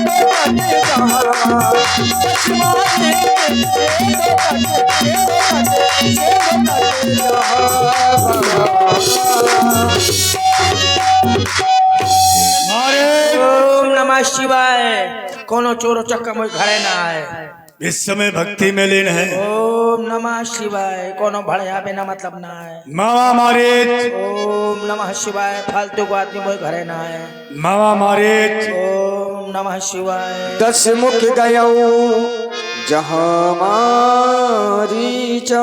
ओम नमः शिवाय। कोनो चोर चक्का मुझ घरे ना आए। इस समय भक्ति में लीन है। ओम नमः शिवाय। कोनो भड़या बिना मतलब ना है। मामा मारे। ओम नमः शिवाय। फालतू को आदमी मुझ घरे ना आए। मामा मारे। ओम नमः शिवाय। 10 मुख गयो जहाँ मारीचा।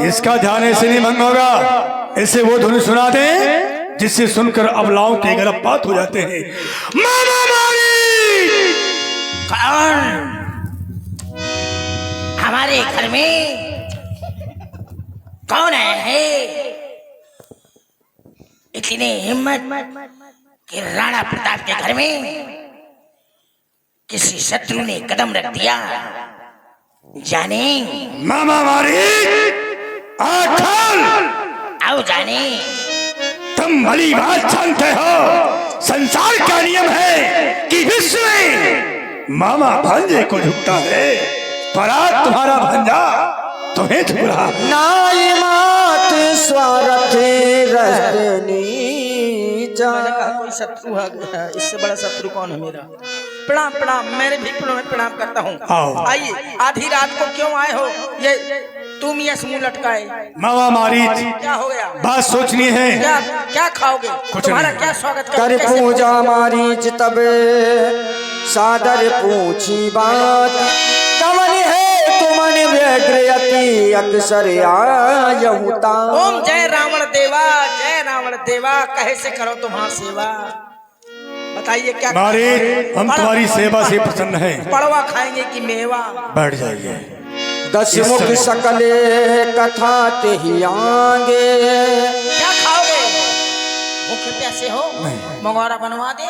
इसका ध्यान ऐसे नहीं भंग होगा। ऐसे वो धुन सुना दे जिससे सुनकर अबलाओं के गर्भपात हो जाते हैं। मामा मारी। कौन हमारे घर में कौन है? इतनी हिम्मत कि राणा प्रताप के घर में किसी शत्रु ने कदम रख दिया। जाने मामा मारी। आओ जाने। तुम भली बात जानते हो संसार का नियम है कि विश्व में मामा भांजे को झुकता है, पर आज तुम्हारा भांजा तुम्हें झुक रहा। नाई मात स्वार्थ रजनी जा। मैंने कहा कोई शत्रु है, इससे बड़ा शत्रु कौन है मेरा? प्रणाम प्रणाम। मेरे भी प्रणाम करता हूँ। आइए। आधी रात को क्यों आए हो? ये तुम ये मुंह लटकाए। मामा मारी। क्या हो गया? बात सोचनी है। क्या खाओगे? तुम्हारा क्या स्वागत कर पूजा मारी तबे सादर पूछी बात। कवन है तुमन व्यग्रयति अक्सर आयहुता। ओम जय रावण देवा कहे से करो तुम्हारी सेवा। बताइए क्या मारी। हम तुम्हारी सेवा से प्रसन्न हैं। पड़वा खाएंगे कि मेवा? बैठ जाइए। 10 मुख सकले कथा ते ही आगे। क्या खाओगे? भूखे प्यासे हो? मंगोरा बनवा दे।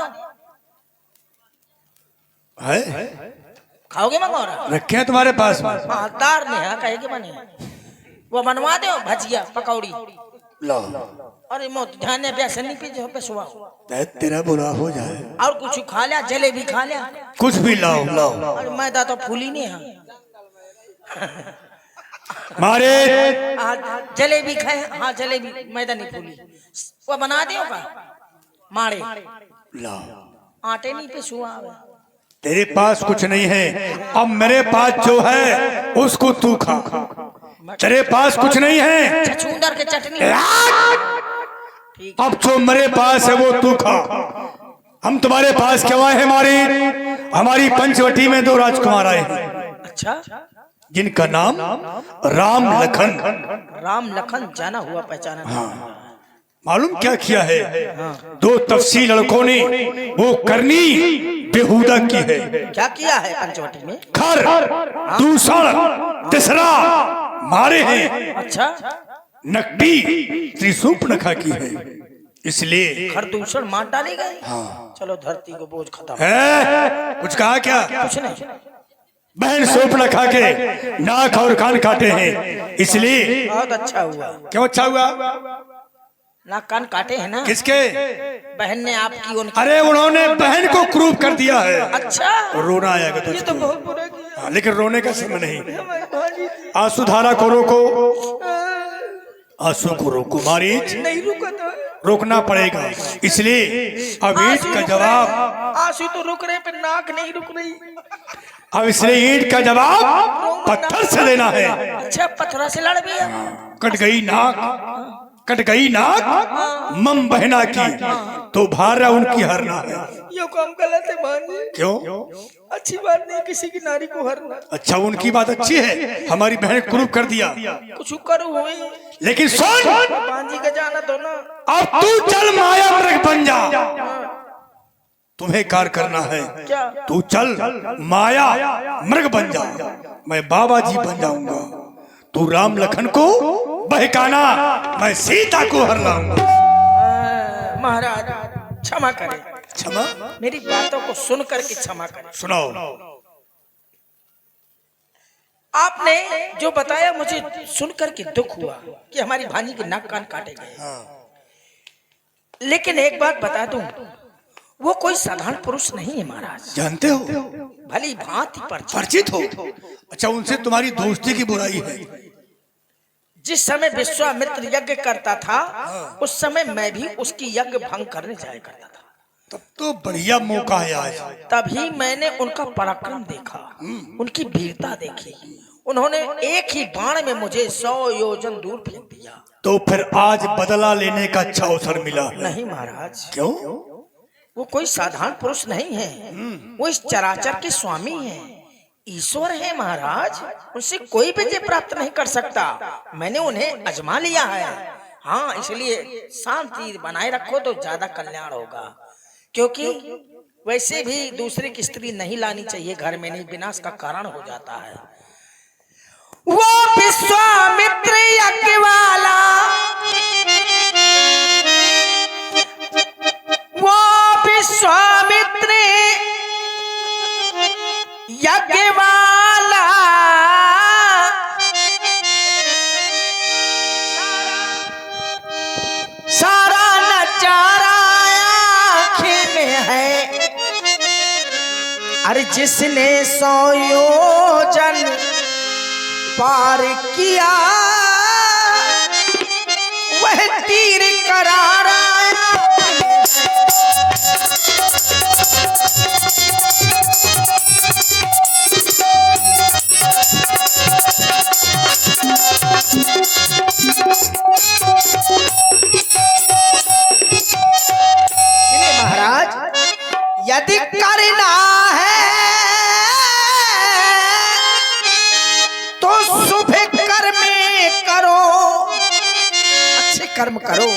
है खाओगे मंगोरा? रखे हैं तुम्हारे पास में? हाँ तार ने है कहे के बने वो बनवा दो। भजिया पकौड़ी लो। अरे मोत ध्यान ने प्यासे नहीं पी जो पेशवा। तेरा बुरा हो जाए। और कुछ खा लिया? जलेबी खा लिया? कुछ भी लाओ लाओ। अरे मैदा तो फूली नहीं है। मारे। जलेबी खाए? हाँ जलेबी मैदा नहीं फूली। वो बना दो का मारे लाओ। आटे नहीं पे सुआ। तेरे पास कुछ नहीं है, अब मेरे पास जो है उसको तू खा। तेरे पास कुछ नहीं है, छछूंदर के चटनी। अब जो मेरे पास है वो तू खा। हम तुम्हारे पास क्यों आए हैं? हमारी पंचवटी में 2 राजकुमार आए हैं। अच्छा। जिनका नाम राम लखन। राम लखन जाना हुआ पहचाना। हाँ। मालूम क्या किया है? 2 तफसील लड़कों ने वो करनी बेहुदा की है। क्या किया है पंचवटी में? खर दूषण तीसरा मारे हैं। अच्छा। नकटी त्रिशूर्पणखा की है, इसलिए खरदूषण मार डाली गई। हाँ। चलो धरती को बोझ खत्म। है कुछ कहा क्या? कुछ नहीं। बहन शूर्पणखा के नाक और कान काटे हैं, इसलिए। बहुत अच्छा हुआ। क्यों अच्छा हुआ? नाक कान काटे हैं ना? किसके? बहन ने आपकी उनकी। अरे उन्होंने बहन को क्रूप कर दिया है। अच्छा। रोना आएगा तो ये तो बहुत बुरा किया। लेकिन रोने का समय नहीं। आंसू धारा को रोको, आंसू को रोको। मारी नहीं रुका तो रोकना पड़ेगा, इसलिए अब ईंट का जवाब। आंसू तो रुक रहे पर नाक नहीं रुक रही। अब इसलिए ईंट का जवाब पत्थर से देना है। अच्छा पत्थर से लड़ भी। कट गई नाक मम बहना की तो भारा उनकी हरना है। ये काम गलत है भांजी। क्यों? अच्छी बात नहीं किसी की नारी को हरना। अच्छा उनकी बात अच्छी है, हमारी बहन क्रूप कर दिया। कुछ करो हुए। लेकिन सुन, भांजी का जाना दो ना। अब तू चल माया मृग बन जा। तुम्हें कार्य करना है। क्या? तू चल माया मृग बन जा, मैं बाबा जी बन जाऊंगा। तू राम लखन को बहकाना, मैं सीता को हर लाऊंगा। महाराज क्षमा करें। क्षमा? मेरी बातों को सुन करके क्षमा करें। सुनाओ। आपने जो बताया मुझे सुन करके दुख हुआ कि हमारी भानी के नाक कान काटे गए। लेकिन एक बात बता दूं, वो कोई साधारण पुरुष नहीं है महाराज। जानते हो? भली भांति परिचित हो? अच्छा, उनसे तुम्हारी दोस्ती की बुराई है? जिस समय विश्वामित्र यज्ञ करता था उस समय मैं भी उसकी यज्ञ भंग करने जाया करता था। तब तो बढ़िया मौका है आज। तभी मैंने उनका पराक्रम देखा, उनकी वीरता देखी। उन्होंने एक ही बाण में मुझे 100 योजन दूर फेंक दिया। तो फिर आज बदला लेने का अच्छा अवसर मिला है। नहीं महाराज। क्यों? वो कोई साधारण पुरुष नहीं है, वो इस चराचर के स्वामी हैं, ईश्वर है महाराज। उनसे कोई विजय प्राप्त नहीं कर सकता। मैंने उन्हें अजमा लिया है। हाँ, इसलिए शांति बनाए रखो तो ज्यादा कल्याण होगा। क्योंकि वैसे भी दूसरे की स्त्री नहीं लानी चाहिए घर में, नहीं विनाश का कारण हो जाता है। वो विश्वामित्र यज्ञ वाला, वो विश्वामित्र यज्ञ वाला सारा नजारा आँखें में है। अरे जिसने 100 योजन पार किया वह तीर करार आया। महाराज, यदि करना है तो शुभ कर्म करो, अच्छे कर्म करो।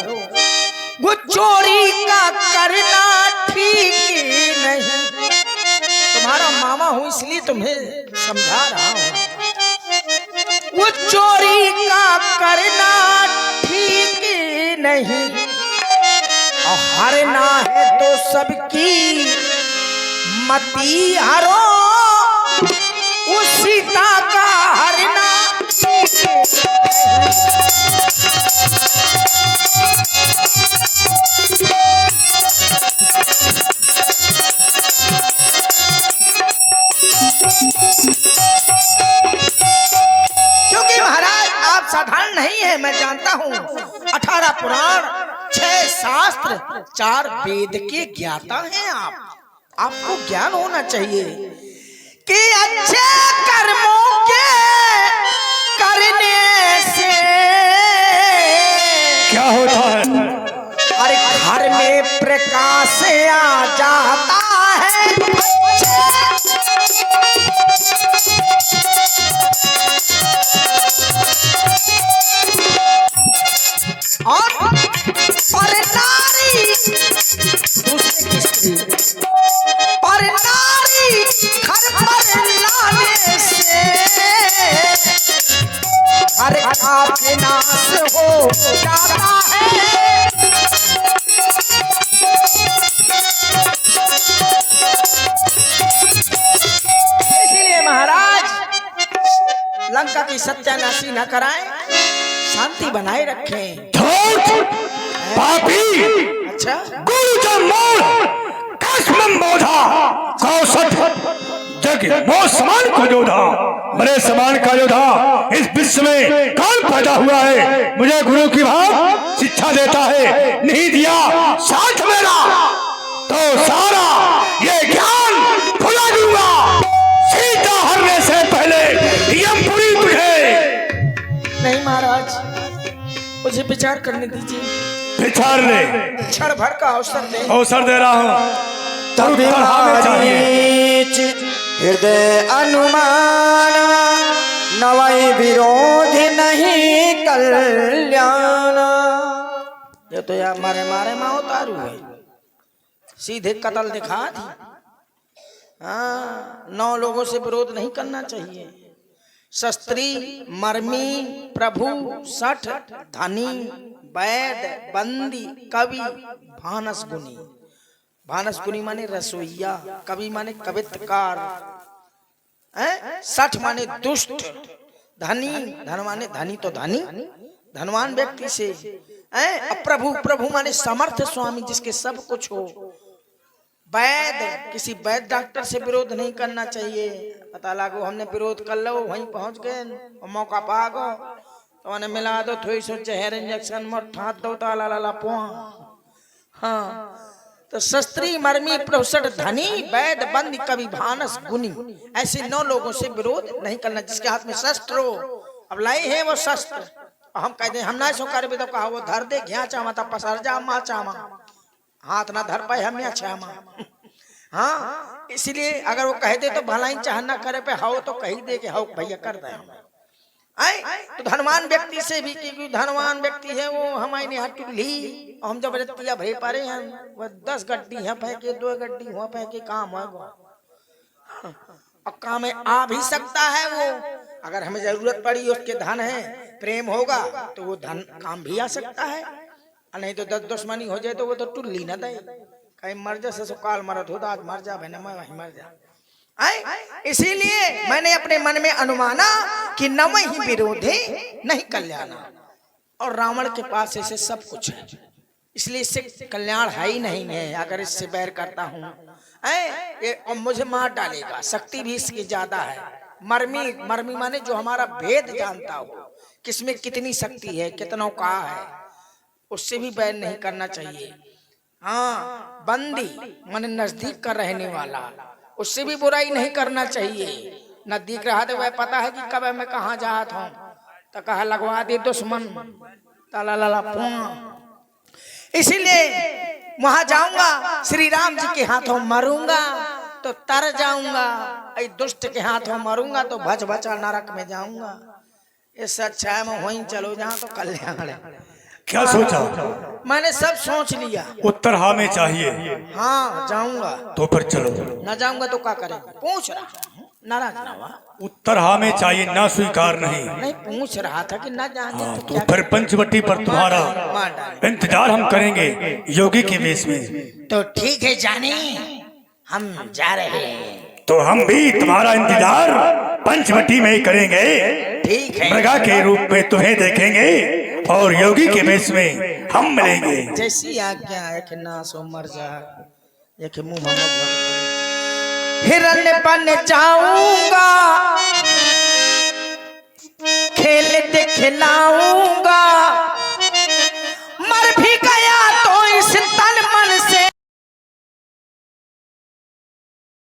वो चोरी का करना ठीक नहीं। तुम्हारा मामा हूं इसलिए तुम्हें समझा रहा हूं। वो चोरी का करना ठीक नहीं, और हरना है तो सबकी मती हरो, उस सीता का हरना। क्योंकि महाराज आप साधारण नहीं है, मैं जानता हूँ। 18 पुराण, 6 शास्त्र, 4 वेद के ज्ञाता हैं आप। आपको ज्ञान होना चाहिए कि अच्छे कर्मों के करने से क्या होता है? अरे घर में प्रकाश आ जाता है। और नारी दूसरे की स्त्री, और नारी घर पर लाने से घर का विनाश हो जाता है। इसलिए महाराज लंका की सत्यानाशी न कराएं, शांति बनाए रखें। पापी, अच्छा, गुरुजन मोर कस्मम बोधा कौसठ जग मो समान को जोधा, बड़े समान का योधा इस विश्व में कौन पैदा हुआ है? मुझे गुरु की भाव शिक्षा देता है। नहीं दिया साथ मेरा तो सारा ये ज्ञान भुला दूंगा। सीता हरने से पहले यमपुरी तुझे। नहीं महाराज, मुझे विचार करने दीजिए। विचार ले, क्षण भर का अवसर दे रहा हूँ। तब हृदय अनुमान, नवै विरोध नहीं कल्याण। ये तो यार मारे मारे माँ उतारू है, सीधे कतल दिखा दी। हाँ, 9 लोगों से विरोध नहीं करना चाहिए। शस्त्री, मर्मी, प्रभु, सठ, धनी, वैद, बंदी, कवि, भानस गुनी। भानस गुनी माने रसोईया, कवि माने कवित्रकार, सठ माने दुष्ट, धनी, धन माने धनी तो धनी, धनवान व्यक्ति से। प्रभु, प्रभु माने समर्थ स्वामी जिसके सब कुछ हो। वैद्य किसी वैद्य डॉक्टर से विरोध नहीं करना चाहिए। पता लागो हमने विरोध कर लो, वहीं पहुंच गए और मौका पा गो तो उन्हें मिला दो थोड़ी सो जहर इंजेक्शन में ठात दो ताला लाला पुआ। हाँ तो शस्त्री मर्मी प्रोसट धनी वैद्य बंदी कवि भानस गुनी, ऐसे 9 लोगों से विरोध नहीं करना। जिसके हाथ में शस्त्र हो, अब लाए हैं वो शस्त्र, हम कहते हैं हम ना सो कर भी तो कहा वो धर दे घिया चामा तब पसर जा मा चामा, हाथ ना धर पाए हम चामा। हाँ इसलिए अगर वो कह दे तो भलाई चाह ना करे पे हाउ तो कही दे कि हाउ भैया कर दे। तो धनवान व्यक्ति से भी, क्योंकि धनवान व्यक्ति है वो हमारे हाथ ली हम जबरदस्तियां भरे पारे हैं, वो 10 गड्डी है फेंके 2 गड्डी हुआ फेंके काम है वो, और काम में आ भी सकता है वो। अगर हमें जरूरत पड़ी उसके धन है प्रेम होगा तो वो धन काम भी आ सकता है, और नहीं तो 10 दुश्मनी हो जाए तो वो तो टुल्ली न दे, कहीं मर जा से काल मरत हो आज मर जा बहने मैं वहीं मर जा। इसीलिए मैंने अपने मन में अनुमाना कि न वही विरोधे नहीं कल्याण, और रावण के पास ऐसे सब कुछ है इसलिए इससे कल्याण है ही नहीं है। अगर इससे बैर करता हूँ ये और मुझे मार डालेगा, शक्ति भी इसकी ज्यादा है। मर्मी मर्मी माने जो हमारा भेद जानता हो, किसमें कितनी शक्ति है कितनों का है, उससे भी बैर नहीं करना चाहिए। हाँ बंदी माने नजदीक का रहने वाला, उससे भी बुराई नहीं करना चाहिए। नजदीक रहा तो वह पता है कि कब मैं कहाँ जात हूँ, तो कहा लगवा दे दुश्मन ताला लाला पुआ। इसीलिए वहां जाऊंगा श्री राम जी के हाथों मरूंगा तो तर जाऊंगा, दुष्ट के हाथों मरूंगा तो भज भचा नरक में जाऊंगा। इससे अच्छा है मैं वहीं चलो जहाँ तो कल्याण है। क्या सोचा? मैंने सब सोच लिया। उत्तर हाँ में चाहिए। हाँ जाऊंगा। तो फिर चलो। न जाऊंगा तो क्या करेंगे? पूछ रहा नाराज ना हुआ। उत्तर हाँ में चाहिए, ना स्वीकार नहीं। नहीं पूछ रहा था कि न जाने तो फिर पंचवटी पर तुम्हारा इंतजार हम करेंगे योगी के वेश में। तो ठीक है जाने हम जा रहे हैं। तो हम भी तुम्हारा इंतजार पंचवटी में ही करेंगे। ठीक है। मृगा के रूप में तुम्हें देखेंगे और योगी के वेश में हम मिलेंगे। जैसी आज्ञा है कि ना सो मर जा ये कि मुंह हिरण्य बन जाऊंगा खेल दिखलाऊंगा